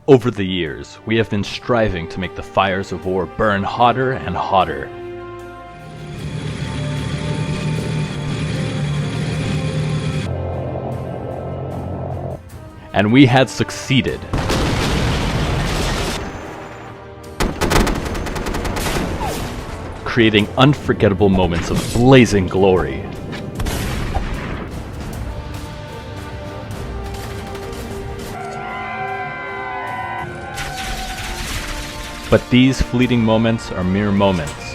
Over the years, we have been striving to make the fires of war burn hotter and hotter. And we had succeeded. Creating unforgettable moments of blazing glory. But these fleeting moments are mere moments.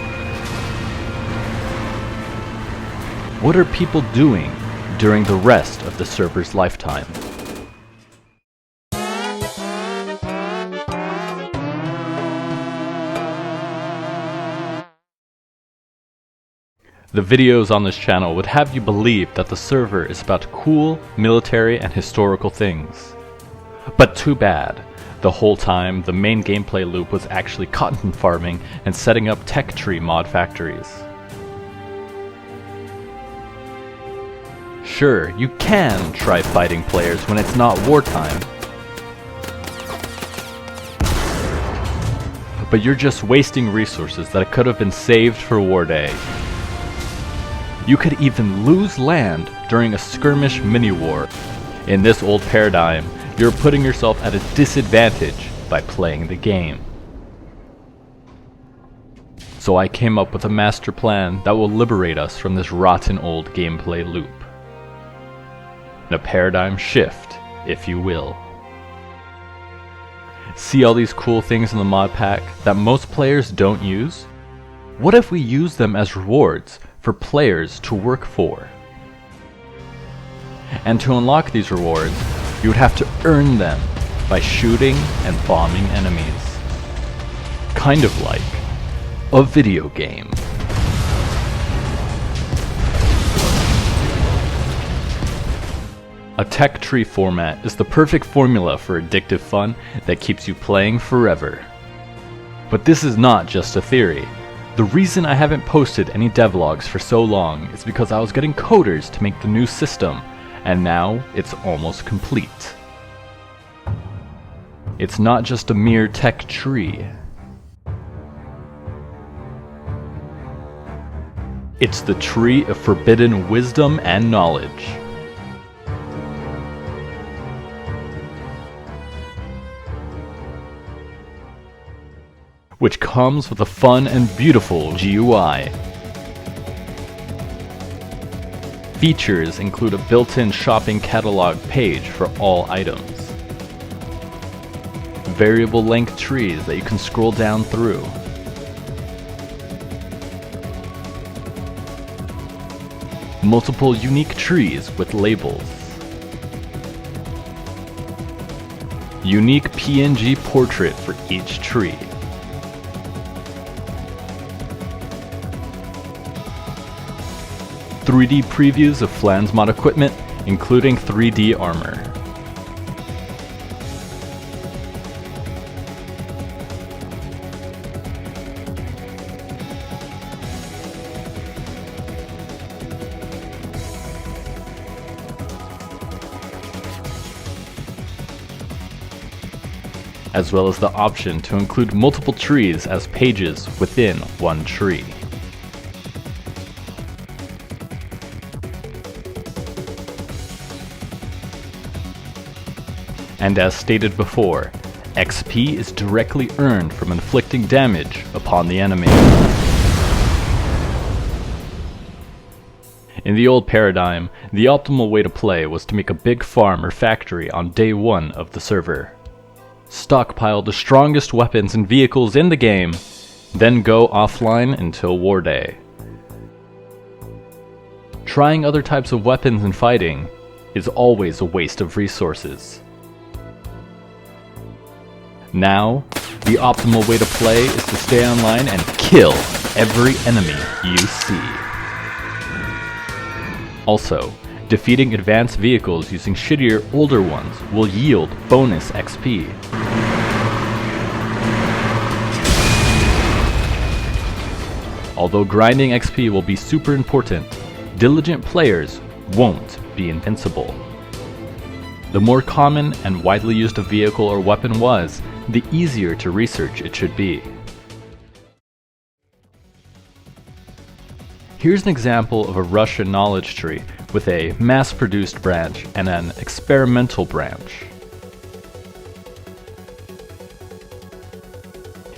What are people doing during the rest of the server's lifetime? The videos on this channel would have you believe that the server is about cool, military, and historical things. But too bad. The whole time, the main gameplay loop was actually cotton farming and setting up tech tree mod factories. Sure, you can try fighting players when it's not wartime, but you're just wasting resources that could have been saved for war day. You could even lose land during a skirmish mini-war. In this old paradigm, you're putting yourself at a disadvantage by playing the game. So I came up with a master plan that will liberate us from this rotten old gameplay loop. A paradigm shift, if you will. See all these cool things in the mod pack that most players don't use? What if we use them as rewards for players to work for? And to unlock these rewards, you would have to earn them by shooting and bombing enemies. Kind of like a video game. A tech tree format is the perfect formula for addictive fun that keeps you playing forever. But this is not just a theory. The reason I haven't posted any devlogs for so long is because I was getting coders to make the new system, and now it's almost complete. It's not just a mere tech tree. It's the tree of forbidden wisdom and knowledge. Which comes with a fun and beautiful GUI. Features include a built-in shopping catalog page for all items. Variable length trees that you can scroll down through. Multiple unique trees with labels. Unique PNG portrait for each tree. .3D previews of Flans mod equipment, including 3D armor. As well as the option to include multiple trees as pages within one tree. And as stated before, XP is directly earned from inflicting damage upon the enemy. In the old paradigm, the optimal way to play was to make a big farm or factory on day 1 of the server. Stockpile the strongest weapons and vehicles in the game, then go offline until war day. Trying other types of weapons and fighting is always a waste of resources. Now, the optimal way to play is to stay online and kill every enemy you see. Also, defeating advanced vehicles using shittier older ones will yield bonus XP. Although grinding XP will be super important, diligent players won't be invincible. The more common and widely used a vehicle or weapon was, the easier to research it should be. Here's an example of a Russian knowledge tree with a mass-produced branch and an experimental branch.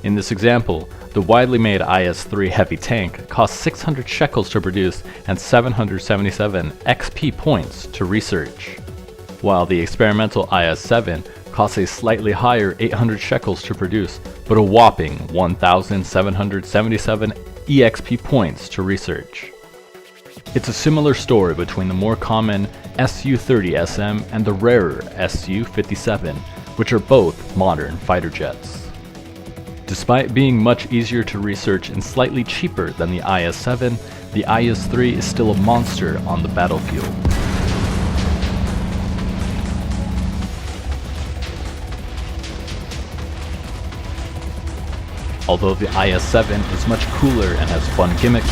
In this example, the widely made IS-3 heavy tank costs 600 shekels to produce and 777 XP points to research, while the experimental IS-7 costs a slightly higher 800 shekels to produce, but a whopping 1,777 EXP points to research. It's a similar story between the more common Su-30SM and the rarer Su-57, which are both modern fighter jets. Despite being much easier to research and slightly cheaper than the IS-7, the IS-3 is still a monster on the battlefield. Although the IS-7 is much cooler and has fun gimmicks,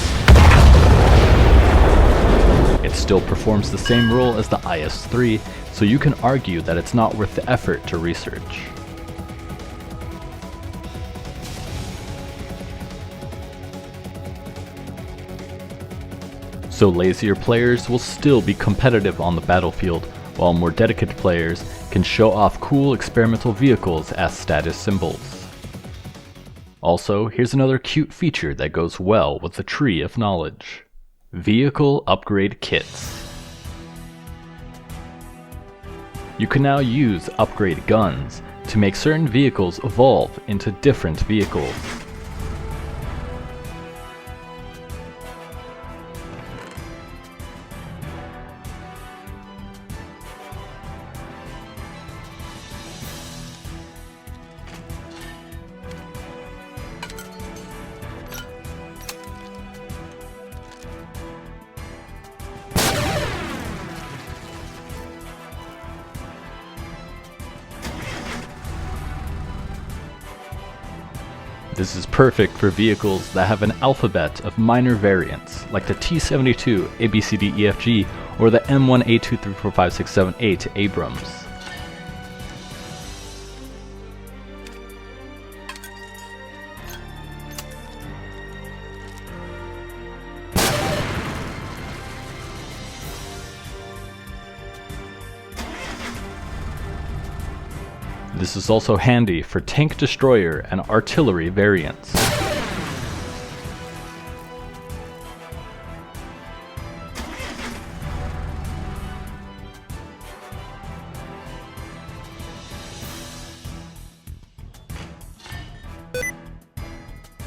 it still performs the same role as the IS-3, so you can argue that it's not worth the effort to research. So lazier players will still be competitive on the battlefield, while more dedicated players can show off cool experimental vehicles as status symbols. Also, here's another cute feature that goes well with the Tree of Knowledge: vehicle upgrade kits. You can now use upgrade guns to make certain vehicles evolve into different vehicles. This is perfect for vehicles that have an alphabet of minor variants, like the T-72 ABCDEFG or the M1A2345678 Abrams. This is also handy for tank destroyer and artillery variants.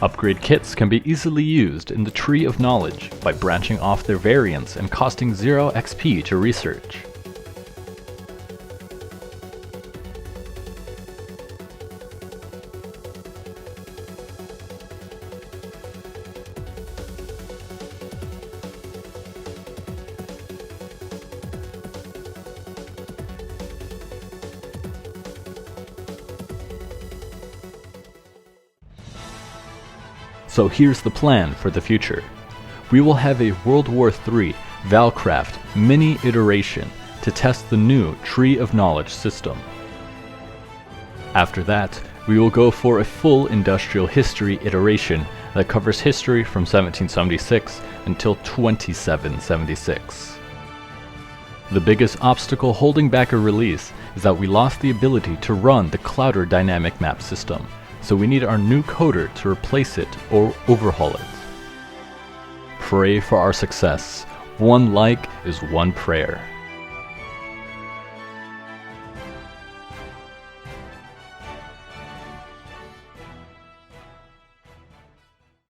Upgrade kits can be easily used in the Tree of Knowledge by branching off their variants and costing 0 XP to research. So here's the plan for the future. We will have a World War III Valcraft mini iteration to test the new Tree of Knowledge system. After that, we will go for a full industrial history iteration that covers history from 1776 until 2776. The biggest obstacle holding back a release is that we lost the ability to run the Clouder dynamic map system, so we need our new coder to replace it or overhaul it. Pray for our success. One like is one prayer.